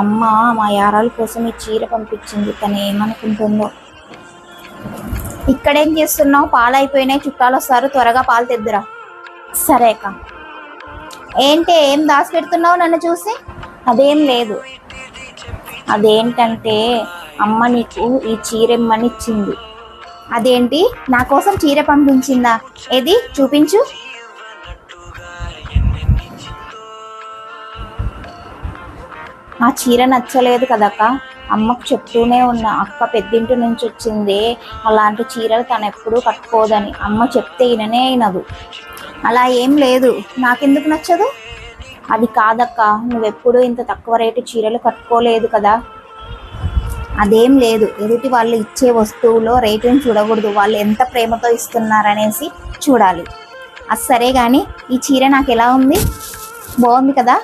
అమ్మ మా యారాల కోసం ఈ చీర పంపించింది. తను ఏమనుకుంటుందో. ఇక్కడేం చేస్తున్నావు? పాలు అయిపోయినాయి, చుట్టాలు వస్తారు, త్వరగా పాలు తెద్దురా. సరే అక్క. ఏంటి ఏం దాచి పెడుతున్నావు నన్ను చూసి? అదేం లేదు. అదేంటంటే అమ్మ నీకు ఈ చీర ఇమ్మని ఇచ్చింది. అదేంటి నా కోసం చీర పంపించిందా? ఏది చూపించు. ఆ చీర నచ్చలేదు కదక్క. అమ్మకు చెప్తూనే ఉన్నా, అక్క పెద్దింటి నుంచి వచ్చింది, అలాంటి చీరలు తను ఎప్పుడూ కట్టుకోదని. అమ్మ చెప్తే విననే వినదు. అలా ఏం లేదు, నాకెందుకు నచ్చదు? అది కాదక్క, నువ్వెప్పుడు ఇంత తక్కువ రేటు చీరలు కట్టుకోలేదు కదా. అదేం లేదు, ఎదుటి వాళ్ళు ఇచ్చే వస్తువులో రేటుని చూడకూడదు, వాళ్ళు ఎంత ప్రేమతో ఇస్తున్నారనేసి చూడాలి. అది సరే కానీ ఈ చీర నాకు ఎలా ఉంది? బాగుంది కదా.